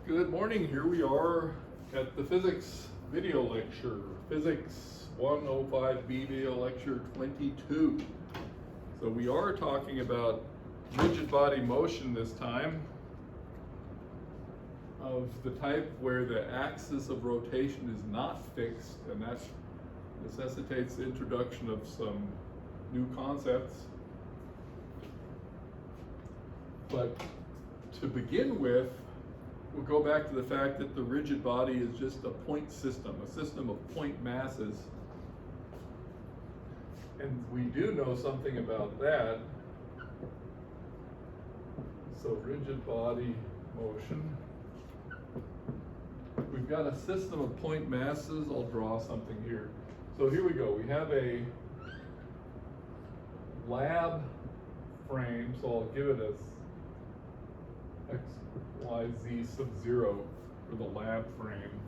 Good morning, here we are at the physics video lecture, Physics 105B video lecture 22. So we are talking about rigid body motion this time, of the type where the axis of rotation is not fixed, and that necessitates the introduction of some new concepts. But to begin with, we'll go back to the fact that the rigid body is just a point system, a system of point masses. And we do know something about that. So rigid body motion. We've got a system of point masses. I'll draw something here. So here we go. We have a lab frame, so I'll give it as x, y, z sub 0 for the lab frame.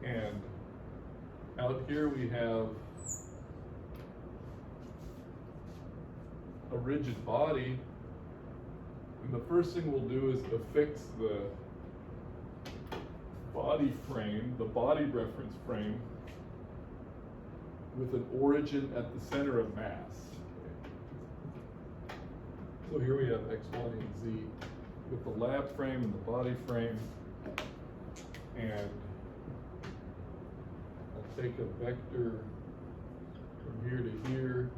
And out here we have a rigid body. And the first thing we'll do is affix the body frame, the body reference frame, with an origin at the center of mass. So here we have x, y, and z with the lab frame and the body frame. And I'll take a vector from here to here.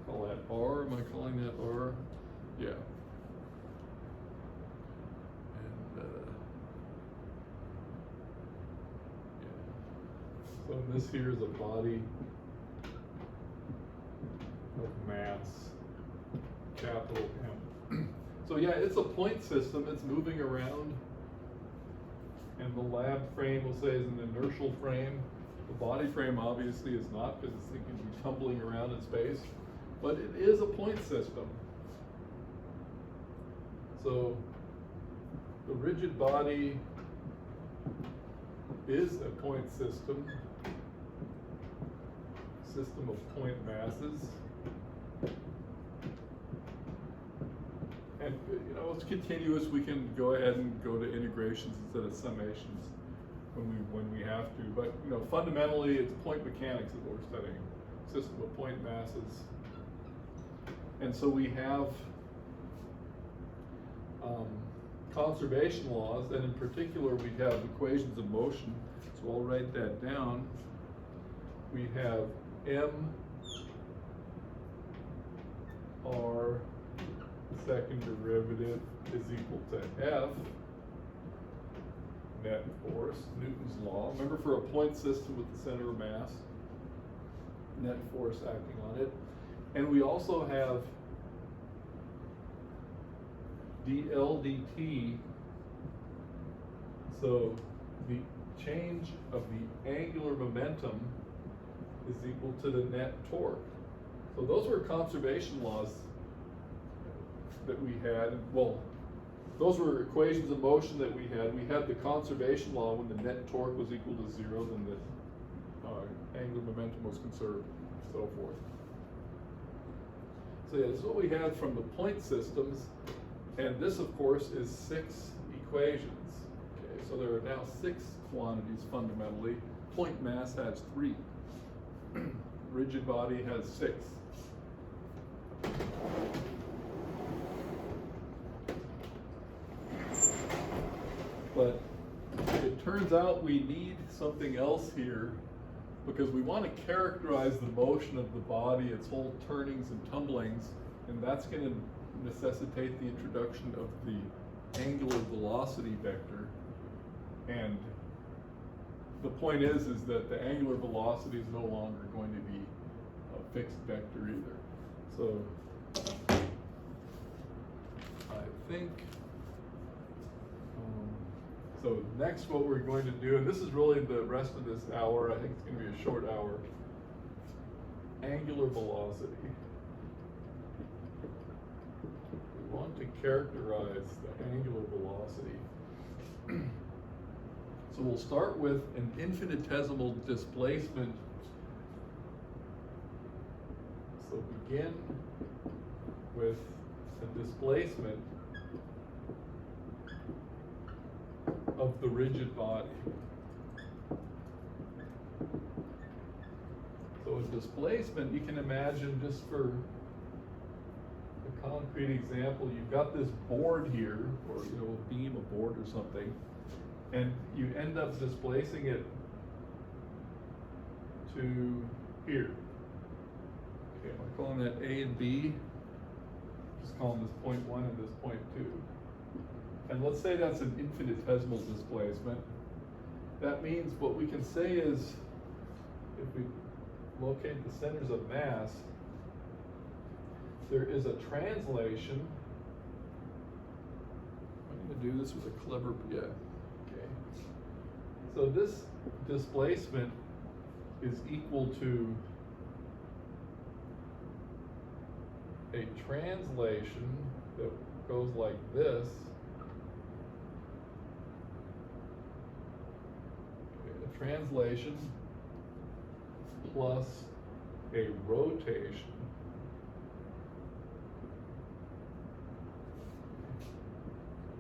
Call that r. Am I calling that r? Yeah. So this here is a body of mass, capital M. So yeah, it's a point system, it's moving around. And the lab frame, we'll say, is an inertial frame. The body frame obviously is not, because it's going to be tumbling around in space. But it is a point system. So the rigid body is a point system of point masses. And you know, it's continuous. We can go ahead and go to integrations instead of summations when we have to. But you know, fundamentally, it's point mechanics that we're studying. System of point masses. And so we have conservation laws, and in particular we have equations of motion. So I'll write that down. We have m r second derivative is equal to F net force, Newton's law. Remember, for a point system with the center of mass, net force acting on it. And we also have dl dt, so the change of the angular momentum is equal to the net torque. So those were conservation laws that we had. Well, those were equations of motion that we had. We had the conservation law when the net torque was equal to 0, then the angular momentum was conserved, and so forth. So yeah, this is what we had from the point systems. And this, of course, is 6 equations. Okay, so there are now 6 quantities fundamentally. Point mass has 3. Rigid body has 6. But it turns out we need something else here, because we want to characterize the motion of the body, its whole turnings and tumblings, and that's going to necessitate the introduction of the angular velocity vector. And the point is that the angular velocity is no longer going to be a fixed vector either. So I think, so next what we're going to do, and this is really the rest of this hour, I think it's going to be a short hour, angular velocity. We want to characterize the angular velocity. So we'll start with an infinitesimal displacement. So begin with a displacement of the rigid body. So a displacement, you can imagine, just for a concrete example, you've got this board here, or a beam, a board or something, and you end up displacing it to here. Okay, am I calling that A and B? Just calling this point 1 and this point 2. And let's say that's an infinitesimal displacement. That means what we can say is, if we locate the centers of mass, there is a translation. I'm going to do this with a clever, yeah. Okay. So this displacement is equal to a translation that goes like this. Okay, a translation plus a rotation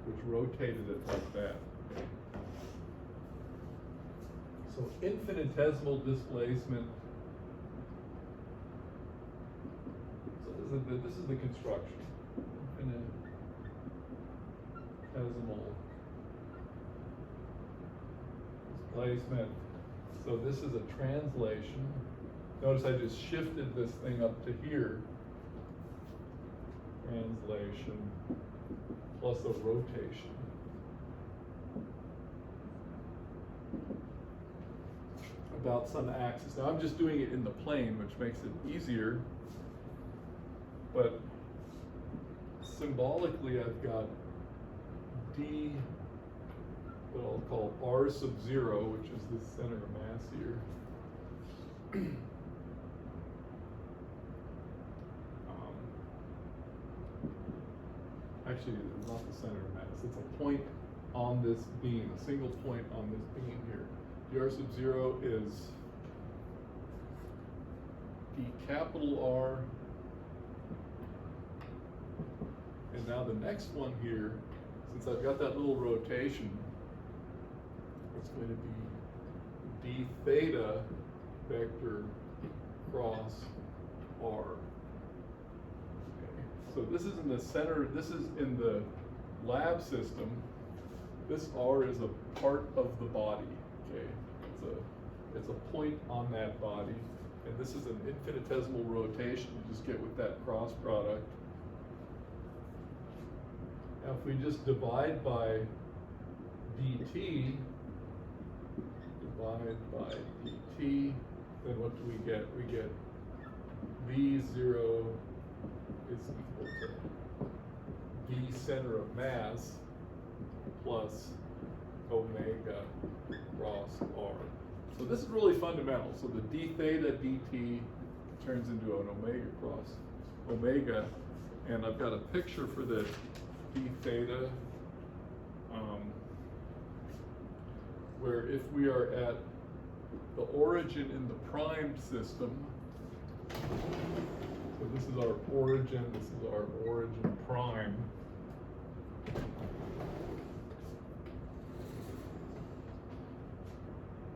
which rotated it like that. So infinitesimal displacement. So this is the construction. Infinitesimal displacement. So this is a translation. Notice I just shifted this thing up to here. Translation plus a rotation. About some axis. Now I'm just doing it in the plane, which makes it easier. But symbolically, I've got D, what I'll call R sub 0, which is the center of mass here. Actually, it's not the center of mass. It's a point on this beam, a single point on this beam here. D R sub 0 is D capital R. And now the next one here, since I've got that little rotation, it's going to be D theta vector cross R. So this is in the center, this is in the lab system. This R is a part of the body, okay? It's a point on that body. And this is an infinitesimal rotation you just get with that cross product. Now if we just divide by dt, then what do we get? We get V0 is equal to V center of mass plus omega cross R. So this is really fundamental. So the d theta dt turns into an omega cross omega, and I've got a picture for the d theta, where if we are at the origin in the primed system, so this is our origin, this is our origin prime.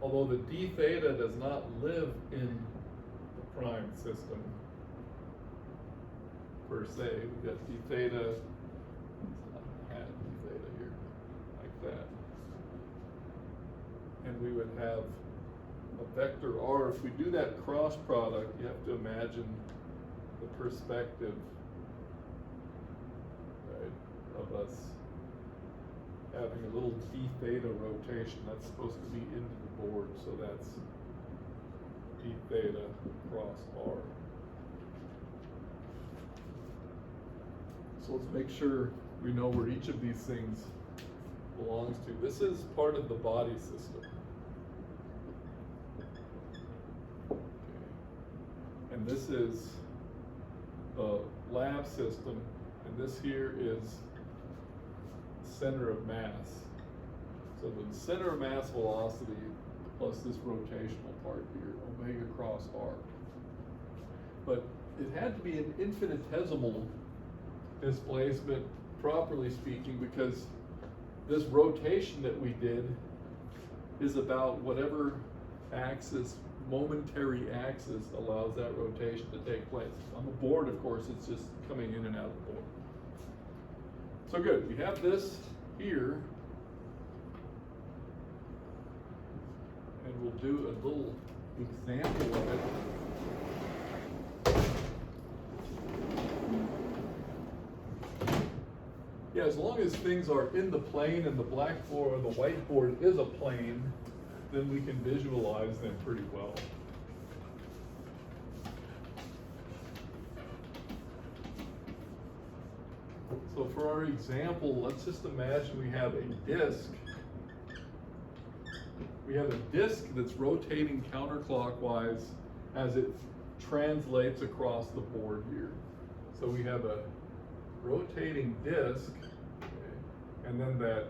Although the d theta does not live in the prime system per se, we've got d theta, let's not add d theta here, like that. And we would have a vector R. If we do that cross product, you have to imagine the perspective, right, of us having a little d theta rotation. That's supposed to be into the board, so that's d theta cross R. So let's make sure we know where each of these things belongs to. This is part of the body system. Okay. And this is the lab system, and this here is center of mass. So the center of mass velocity plus this rotational part here, omega cross R. But it had to be an infinitesimal displacement, properly speaking, because this rotation that we did is about whatever axis, momentary axis, allows that rotation to take place. On the board, of course, it's just coming in and out of the board. So good, we have this here, and we'll do a little example of it. Yeah, as long as things are in the plane and the blackboard or the whiteboard is a plane, then we can visualize them pretty well. So for our example, let's just imagine we have a disk. We have a disk that's rotating counterclockwise as it translates across the board here. So we have a rotating disk, okay, and then that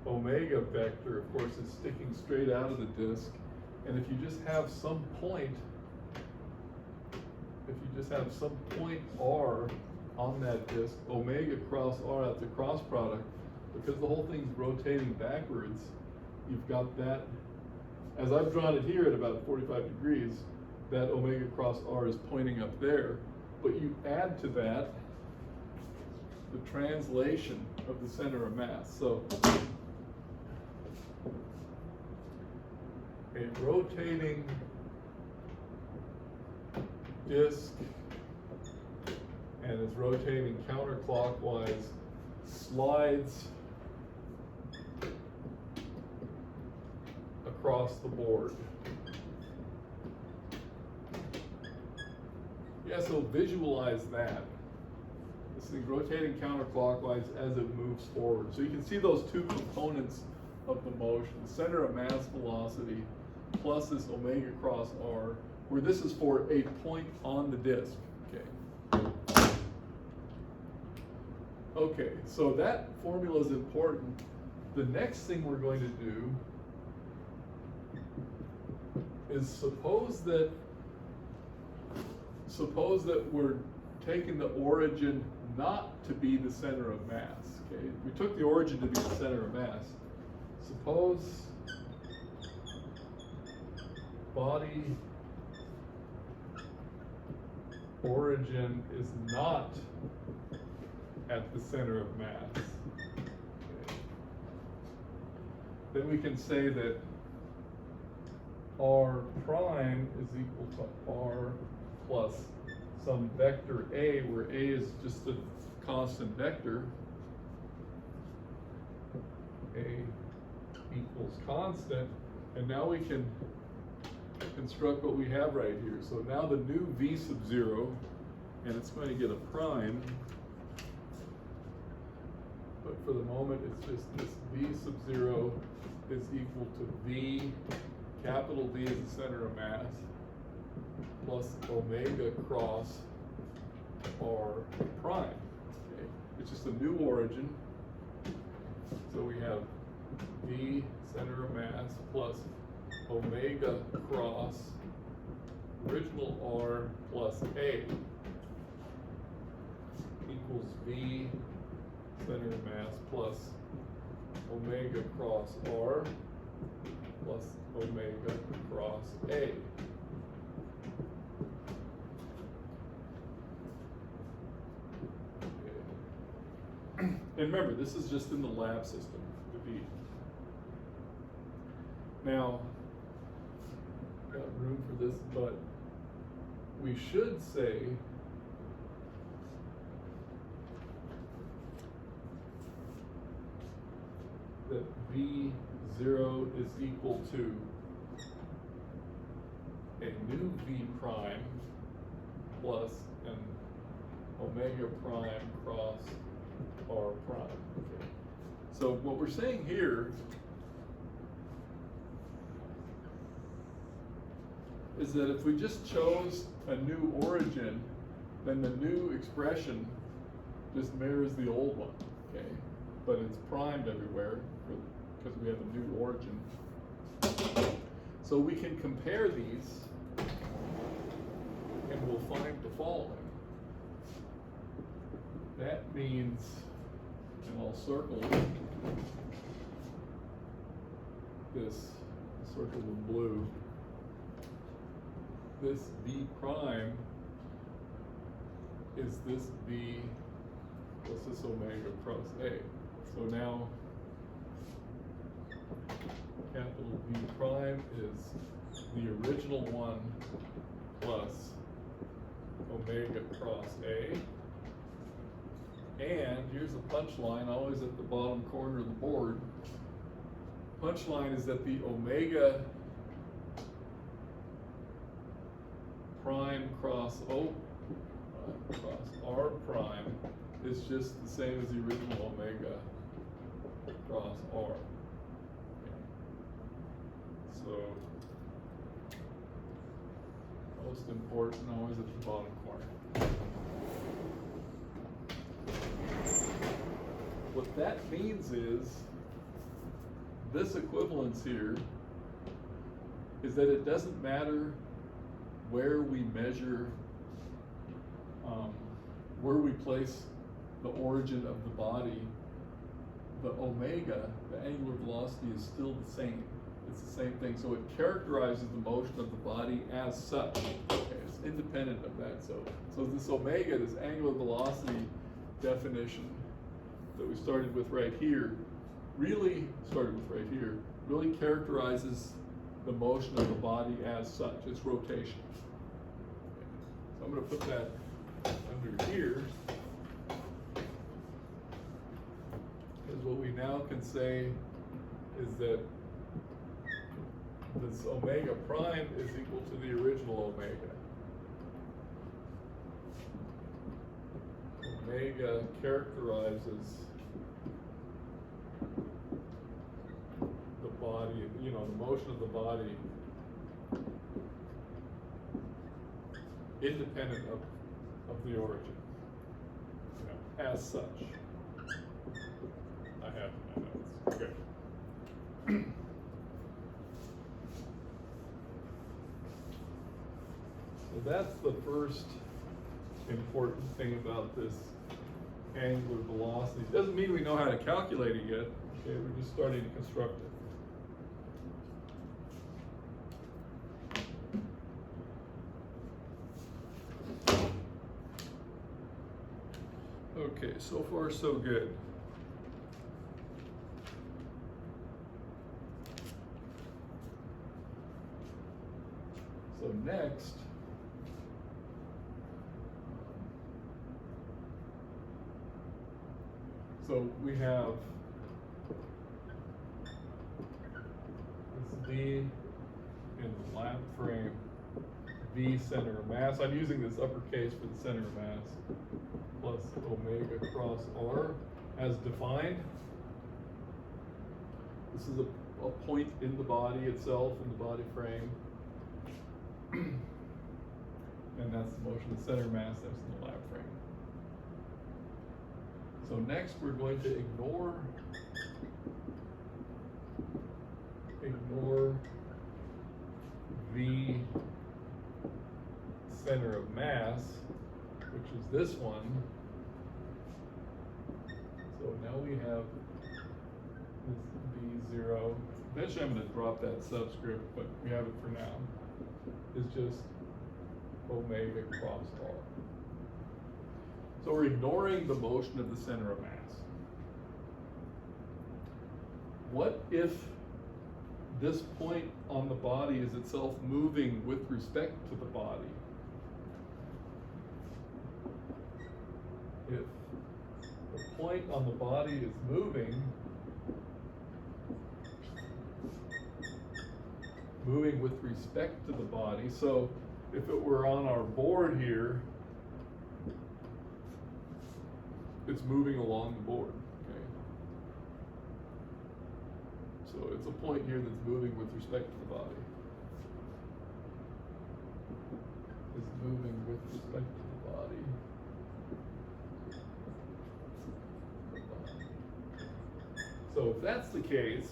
omega vector, of course, is sticking straight out of the disk. And if you just have some point, R on that disk, omega cross R, that's a cross product, because the whole thing's rotating backwards, you've got that, as I've drawn it here at about 45 degrees, that omega cross R is pointing up there, but you add to that the translation of the center of mass. So a rotating disk, and it's rotating counterclockwise, slides across the board. Yeah, so visualize that. This thing rotating counterclockwise as it moves forward. So you can see those two components of the motion, the center of mass velocity plus this omega cross R, where this is for a point on the disk. Okay. Okay, so that formula is important. The next thing we're going to do is suppose that we're taking the origin not to be the center of mass. Okay, we took the origin to be the center of mass. Suppose body origin is not at the center of mass. Okay. Then we can say that R prime is equal to R plus some vector A, where A is just a constant vector. A equals constant, and now we can construct what we have right here. So now the new V sub 0, and it's going to get a prime, but for the moment it's just this V sub 0 is equal to V, capital V is the center of mass, plus omega cross R prime. Okay. It's just a new origin. So we have V center of mass plus omega cross original R plus A equals V center of mass plus omega cross R plus omega cross A. And remember, this is just in the lab system, the V. Now, got room for this, but we should say that V0 is equal to a new V prime plus an omega prime cross R prime. Okay. So what we're saying here is that if we just chose a new origin, then the new expression just mirrors the old one, okay? But it's primed everywhere because we have a new origin. So we can compare these, and we'll find the following. means, and I'll circle this, circle with blue, this B prime is this B plus this omega cross A. So now capital B prime is the original one plus omega cross A. And here's the punchline, always at the bottom corner of the board. Punchline is that the omega prime cross O cross R prime is just the same as the original omega cross R. Okay. So most important, always at the bottom corner. What that means is this equivalence here is that it doesn't matter where we measure, where we place the origin of the body, the omega, the angular velocity, is still the same. It's the same thing. So it characterizes the motion of the body as such. Okay, it's independent of that. So this omega, this angular velocity definition that we started with right here, really characterizes the motion of the body as such. It's rotation. So I'm going to put that under here, because what we now can say is that this omega prime is equal to the original omega. Omega characterizes the body, the motion of the body independent of the origin, as such. I have my notes. Okay. So that's the first important thing about this angular velocity. It doesn't mean we know how to calculate it yet. Okay, we're just starting to construct it. Okay, so far so good. So next, so we have this D in the lap frame, V center of mass. I'm using this uppercase for the center of mass, plus omega cross R as defined. This is a point in the body itself, in the body frame. And that's the motion of the center of mass, that's in the lap frame. So next we're going to ignore V center of mass, which is this one. So now we have this B0. Eventually I'm going to drop that subscript, but we have it for now. It's just omega cross R. So we're ignoring the motion of the center of mass. What if this point on the body is itself moving with respect to the body? If the point on the body is moving with respect to the body, so if it were on our board here, it's moving along the board, okay? So it's a point here that's moving with respect to the body. It's moving with respect to the body. So if that's the case,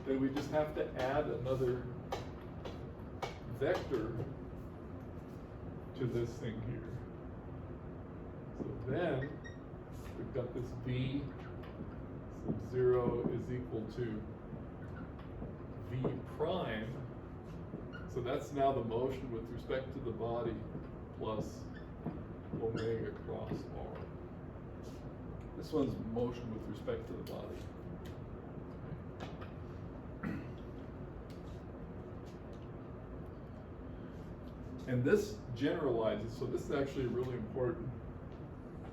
then we just have to add another vector to this thing here. So then we've got this v sub 0 is equal to v prime. So that's now the motion with respect to the body plus omega cross r. This one's motion with respect to the body. And this generalizes, so this is actually a really important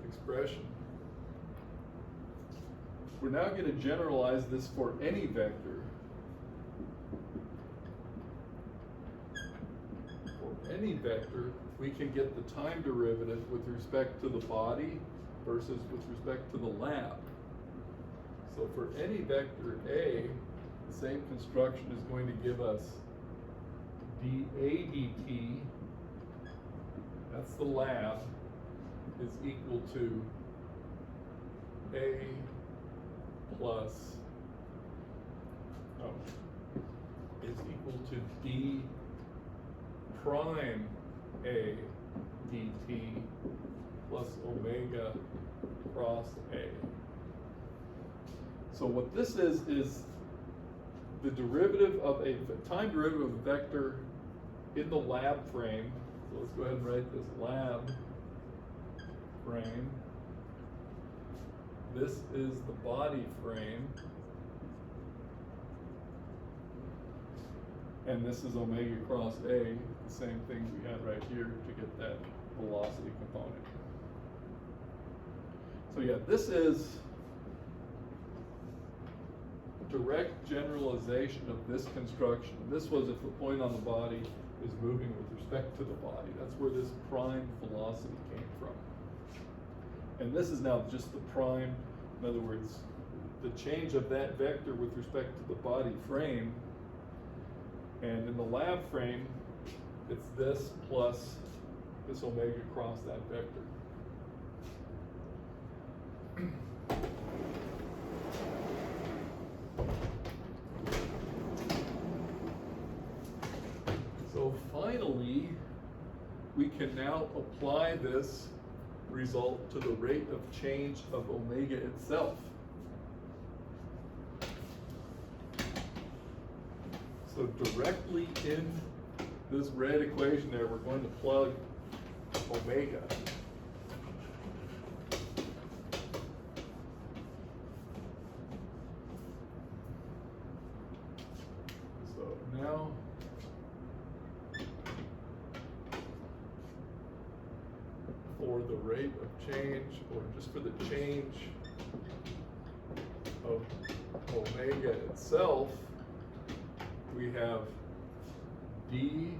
expression. We're now going to generalize this for any vector. For any vector, we can get the time derivative with respect to the body versus with respect to the lab. So for any vector A, the same construction is going to give us dA dt, that's the lab, is equal to A plus, is equal to d prime A dt plus omega cross A. So what this is the derivative of a time derivative of a vector in the lab frame. So let's go ahead and write this lab frame. This is the body frame. And this is omega cross A, the same thing we had right here to get that velocity component. So yeah, this is direct generalization of this construction. This was if the point on the body is moving with respect to the body. That's where this prime velocity came from. And this is now just the prime, in other words, the change of that vector with respect to the body frame. And in the lab frame, it's this plus this omega cross that vector. So finally, we can now apply this result to the rate of change of omega itself. So directly in this red equation there, we're going to plug omega. So now for the rate of change, or just for the change of omega itself, we have d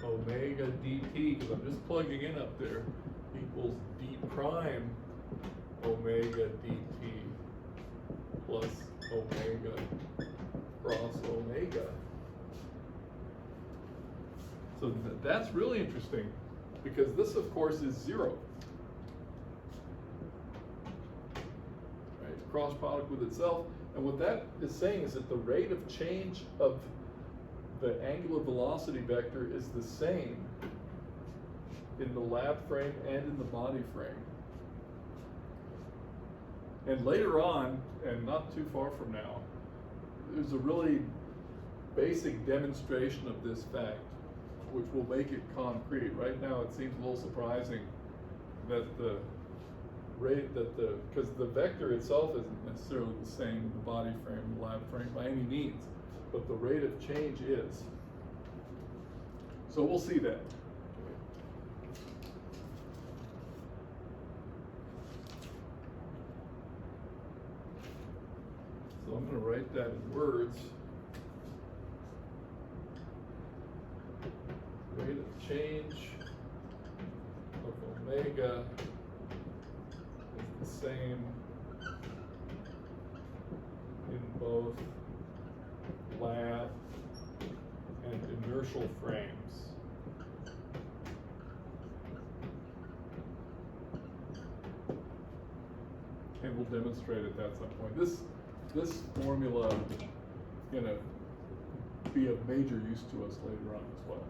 omega dt, because I'm just plugging in up there, equals d prime omega dt plus omega cross omega. So that's really interesting, because this, of course, is 0. Right? Cross product with itself. And what that is saying is that the rate of change of the angular velocity vector is the same in the lab frame and in the body frame. And later on, and not too far from now, there's a really basic demonstration of this fact, which will make it concrete. Right now it seems a little surprising that the rate because the vector itself isn't necessarily the same in the body frame and the lab frame by any means, but the rate of change is. So we'll see that. So I'm going to write that in words. Rate of change of omega is the same in both lab and inertial frames. And we'll demonstrate it at some point. This formula is going to be of major use to us later on as well.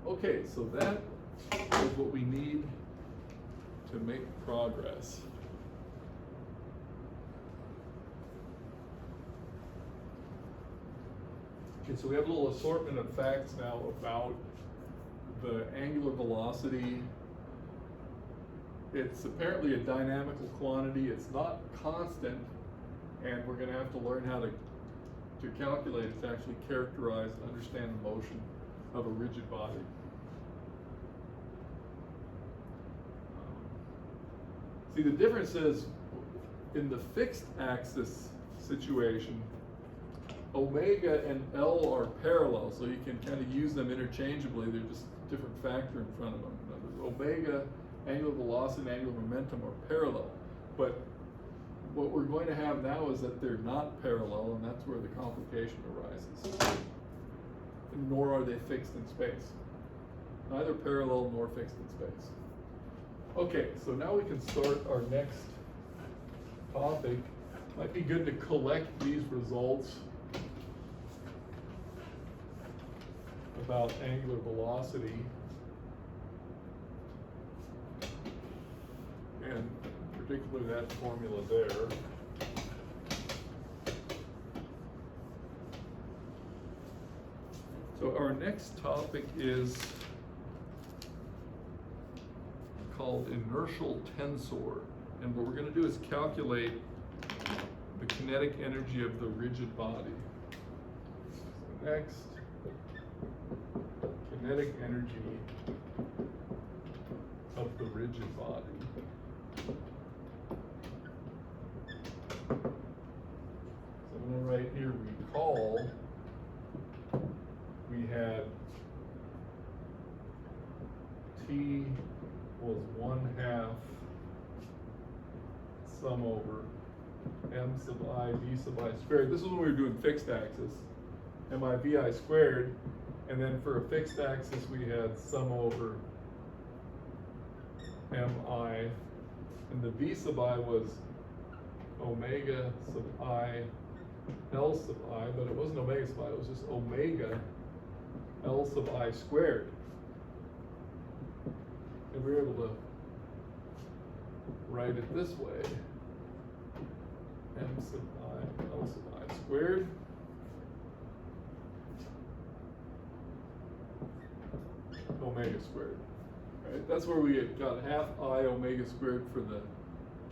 Okay, so that is what we need to make progress. Okay, so we have a little assortment of facts now about the angular velocity. It's apparently a dynamical quantity. It's not constant, and we're going to have to learn how to calculate it, to actually characterize and understand the motion of a rigid body. See, the difference is in the fixed axis situation, omega and L are parallel, so you can kind of use them interchangeably. They're just a different factor in front of them. Omega, angular velocity, and angular momentum are parallel. But what we're going to have now is that they're not parallel, and that's where the complication arises. Nor are they fixed in space. Neither parallel nor fixed in space. Okay, so now we can start our next topic. Might be good to collect these results about angular velocity, and particularly that formula there. So our next topic is called Inertial Tensor, and what we're going to do is calculate the kinetic energy of the rigid body. So next, kinetic energy of the rigid body. So I'm going to write here, recall, we had T was 1/2 sum over m sub I v sub I squared. This is when we were doing fixed axis, mi vi squared, and then for a fixed axis we had sum over mi, and the v sub I was omega sub I L sub I, but it wasn't omega sub I, it was just omega L sub I squared. And we were able to write it this way, m sub I L sub I squared omega squared. Right? That's where we got half I omega squared for the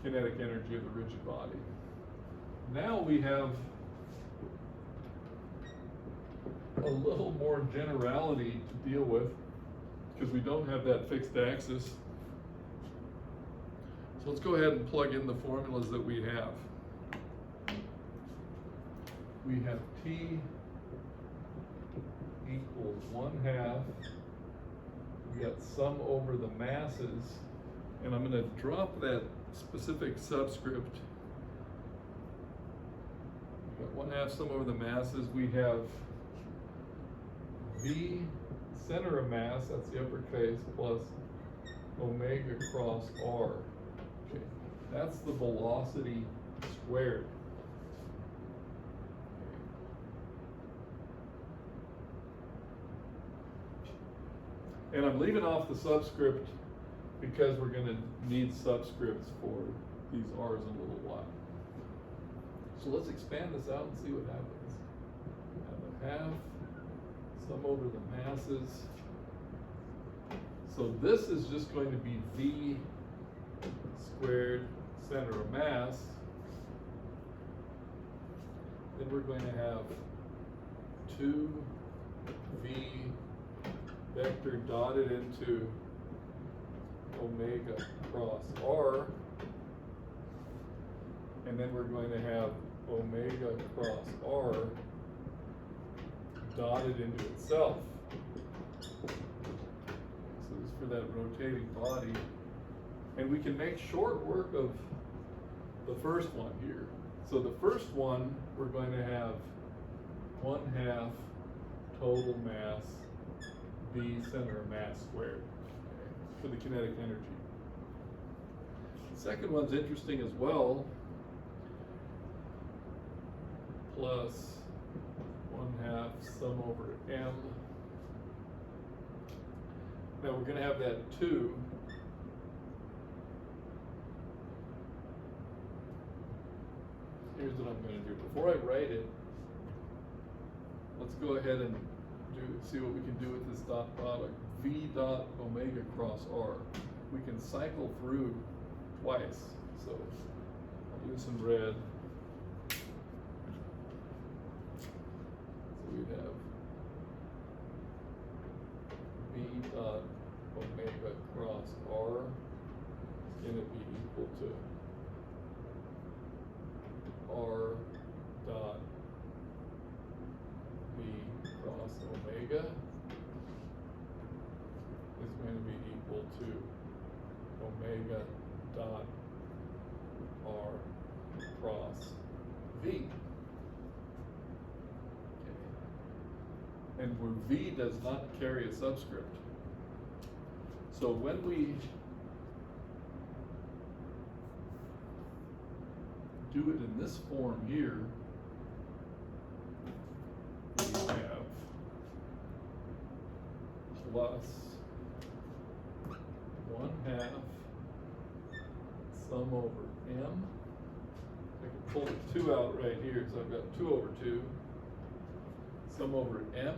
kinetic energy of the rigid body. Now we have a little more generality to deal with, because we don't have that fixed axis. So let's go ahead and plug in the formulas that we have. We have T equals 1/2. We got sum over the masses, and I'm going to drop that specific subscript. We got 1/2 sum over the masses. We have V center of mass, that's the uppercase, plus omega cross R. Okay, that's the velocity squared. And I'm leaving off the subscript because we're going to need subscripts for these R's in a little while. So let's expand this out and see what happens. We have 1/2 sum over the masses. So this is just going to be V squared center of mass. Then we're going to have 2V vector dotted into omega cross R. And then we're going to have omega cross R dotted into itself. So this is for that rotating body. And we can make short work of the first one here. So the first one, we're going to have 1/2 total mass V center of mass squared, okay, for the kinetic energy. The second one's interesting as well. Plus 1/2 sum over m. Now we're going to have that 2 here's what I'm going to do. Before I write it, let's go ahead and see what we can do with this dot product. V dot omega cross R. We can cycle through twice. So I'll do some red. So we'd have V dot omega cross R is going to be equal to R dot V cross omega is going to be equal to omega dot R cross V. Okay. And where V does not carry a subscript. So when we do it in this form here, we have plus 1/2 sum over m. I can pull the 2 out right here, so I've got 2 over 2. Sum over m.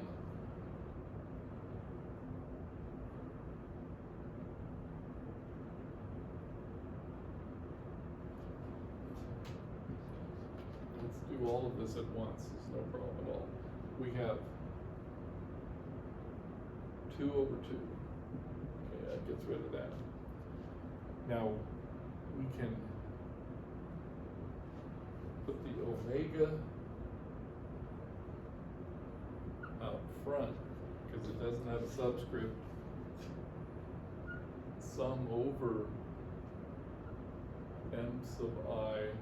Let's do all of this at once. It's no problem at all. We have 2 over 2. Okay, that gets rid of that. Now, we can put the omega out front, because it doesn't have a subscript. Sum over m sub I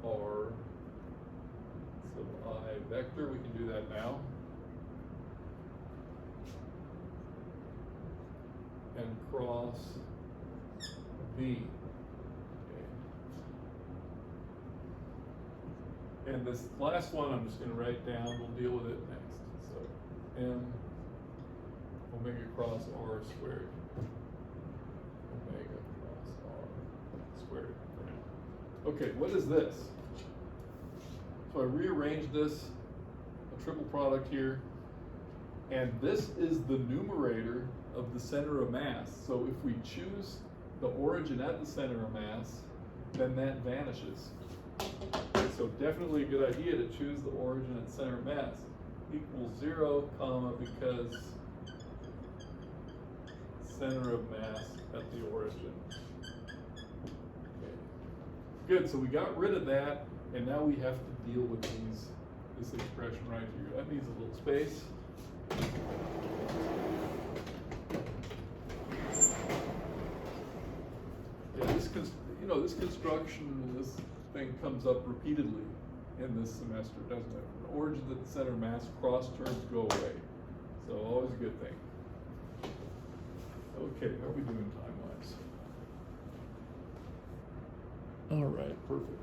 R sub I vector. We can do that now. And cross V. Okay. And this last one I'm just going to write down. We'll deal with it next. So m omega cross R squared. Omega cross R squared. Okay, what is this? So I rearranged this, a triple product here, and this is the numerator of the center of mass. So if we choose the origin at the center of mass, then that vanishes. So definitely a good idea to choose the origin at center of mass. Equals 0, comma, because center of mass at the origin. Okay. Good, so we got rid of that, and now we have to deal with this expression right here. That needs a little space. Yeah, this construction, this thing comes up repeatedly in this semester, doesn't it? An origin at the center of mass, cross terms go away. So always a good thing. Okay, how are we doing time-wise? All right, perfect.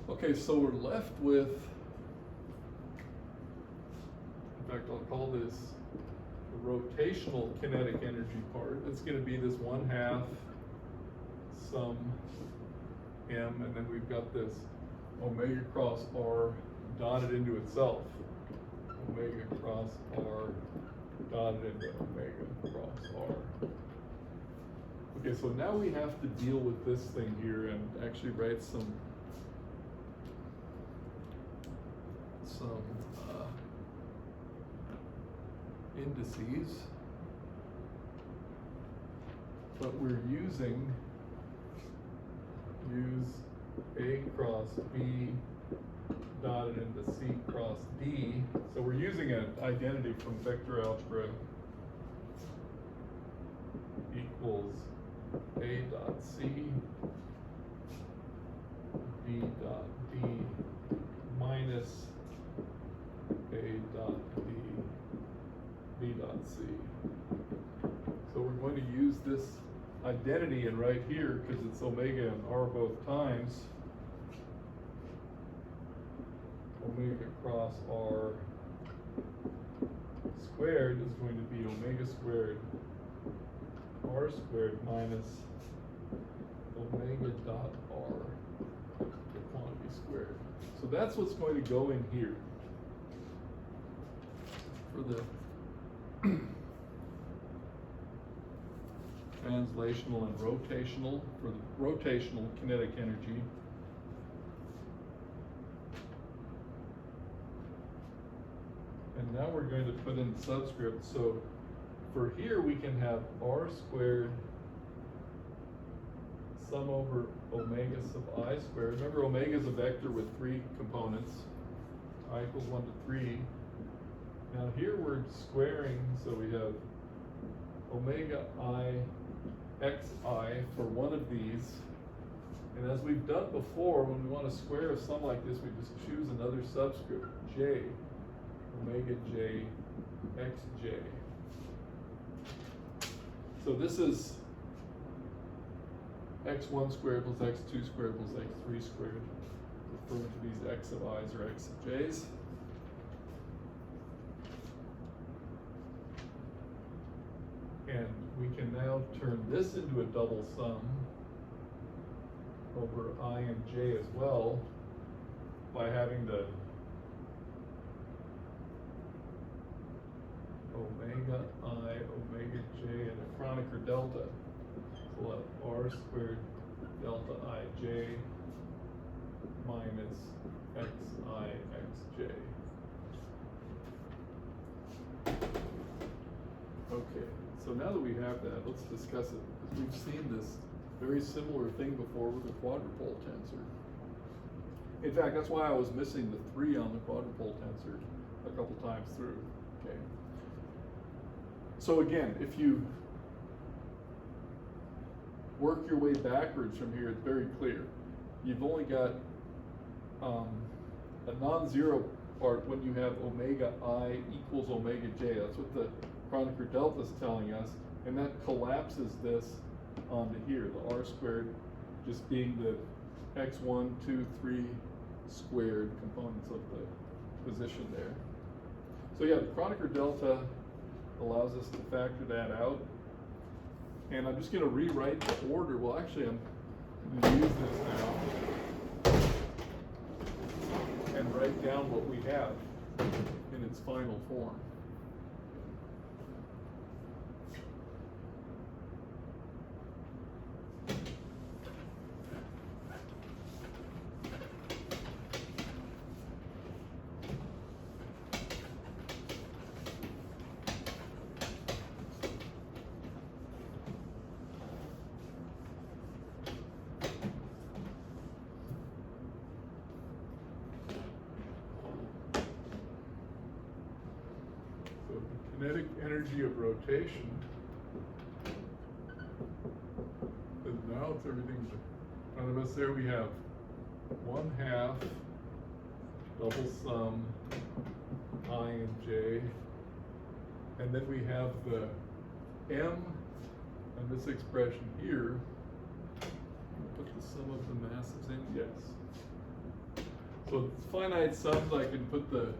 Okay, so we're left with, in fact, I'll call this the rotational kinetic energy part. It's going to be this 1/2 sum m, and then we've got this omega cross R dotted into itself. Omega cross R dotted into omega cross R. Okay, so now we have to deal with this thing here and actually write some indices, but we're use A cross B dotted into C cross D. So we're using an identity from vector algebra equals A dot C B dot D minus A dot B dot C. So we're going to use this identity, and right here, because it's omega and r both times, omega cross r squared is going to be omega squared r squared minus omega dot r, the quantity squared. So that's what's going to go in here for the translational and rotational, for the rotational kinetic energy. And now we're going to put in subscript. So for here we can have r squared sum over omega sub I squared. Remember, omega is a vector with 3 components. I equals 1 to 3. Now here we're squaring, so we have omega I xi for one of these. And as we've done before, when we want to square a sum like this, we just choose another subscript, j, omega j xj. So this is x1 squared plus x2 squared plus x3 squared, referring to these x of i's or x of j's. And we can now turn this into a double sum over I and j as well by having the omega I, omega j, and a Kronecker delta. So we'll have r squared delta ij minus xi xj. Okay, so now that we have that, let's discuss it, because we've seen this very similar thing before with the quadrupole tensor. In fact, that's why I was missing the 3 on the quadrupole tensor a couple times through. Okay. So again, if you work your way backwards from here, it's very clear. You've only got a non-zero part when you have omega I equals omega j. That's what the Kronecker delta is telling us, and that collapses this onto here, the r squared just being the x1, 2, 3 squared components of the position there. So yeah, the Kronecker delta allows us to factor that out. And I'm just going to rewrite the order. Well, actually, I'm going to use this now and write down what we have in its final form. Kinetic energy of rotation is now it's everything in front of us. There we have 1/2 double sum I and j, and then we have the m and this expression here. Put the sum of the masses in, yes. So it's finite sums. I can put the,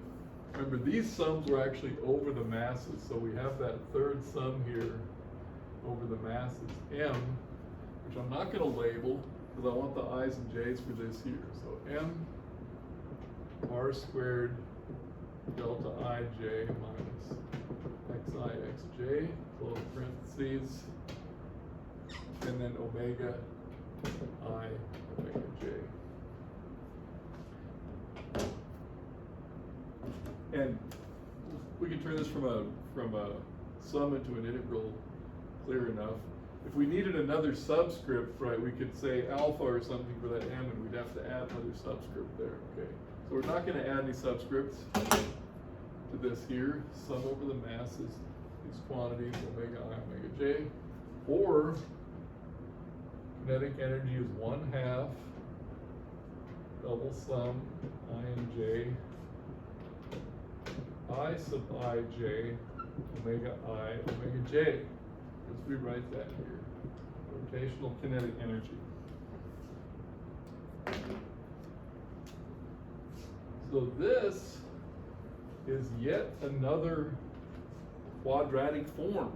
remember, these sums were actually over the masses, so we have that third sum here over the masses, m, which I'm not going to label because I want the i's and j's for this here. So m r squared delta ij minus xi xj, close parentheses, and then omega I omega j. And we can turn this from a sum into an integral clear enough. If we needed another subscript, right, we could say alpha or something for that m, and we'd have to add another subscript there. Okay, so we're not going to add any subscripts to this here. Sum over the masses, these quantities, omega I, omega j, or kinetic energy is 1/2 double sum I and j I sub ij omega I omega j. Let's rewrite that here. rotational kinetic energy. So this is yet another quadratic form.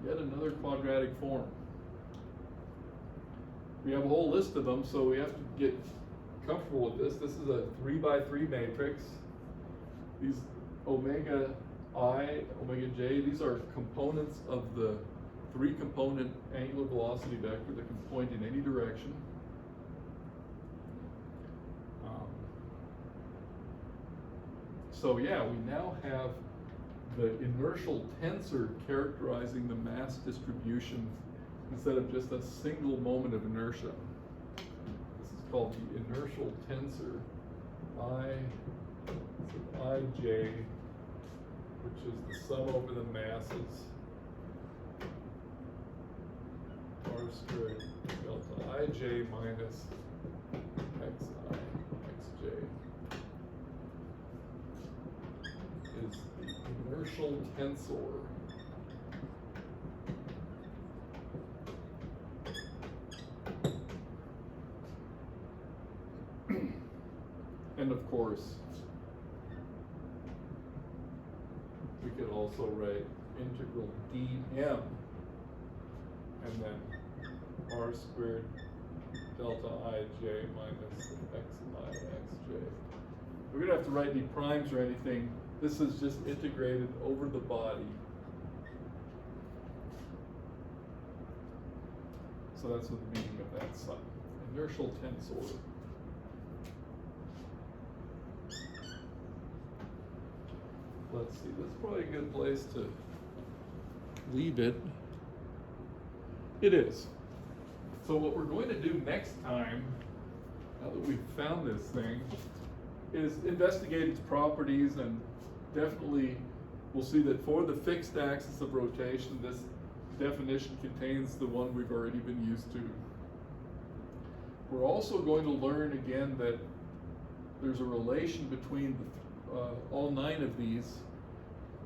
Yet another quadratic form. We have a whole list of them, so we have to get comfortable with this. This is a 3x3 matrix. These omega I, omega j, these are components of the three-component angular velocity vector that can point in any direction. So yeah, we now have the inertial tensor characterizing the mass distribution instead of just a single moment of inertia. This is called the inertial tensor, Ij, which is the sum over the masses, r squared delta Ij minus xi, xj, is the inertial tensor. And of course, we could also write integral dm and then r squared delta ij minus xi xj. We're going to have to write any primes or anything. This is just integrated over the body. So that's what the meaning of that sign. Inertial tensor. Let's see, that's probably a good place to leave it. It is. So what we're going to do next time, now that we've found this thing, is investigate its properties, and definitely we'll see that for the fixed axis of rotation, this definition contains the one we've already been used to. We're also going to learn again that there's a relation between all 9 of these.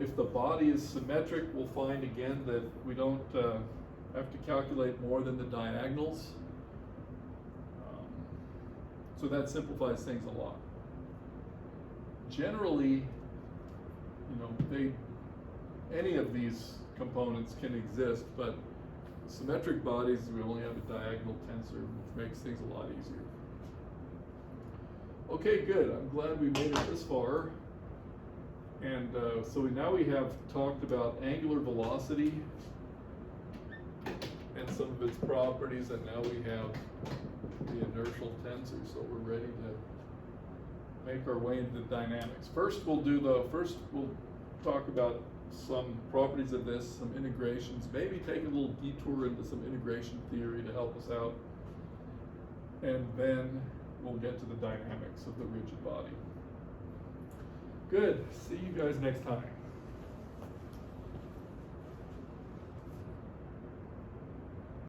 If the body is symmetric, we'll find again that we don't have to calculate more than the diagonals. So that simplifies things a lot. Generally, any of these components can exist, but symmetric bodies, we only have a diagonal tensor, which makes things a lot easier. Okay, good. I'm glad we made it this far. And so now we have talked about angular velocity and some of its properties, and now we have the inertial tensor. So we're ready to make our way into dynamics. First we'll talk about some properties of this, some integrations, maybe take a little detour into some integration theory to help us out, and then we'll get to the dynamics of the rigid body. Good. See you guys next time.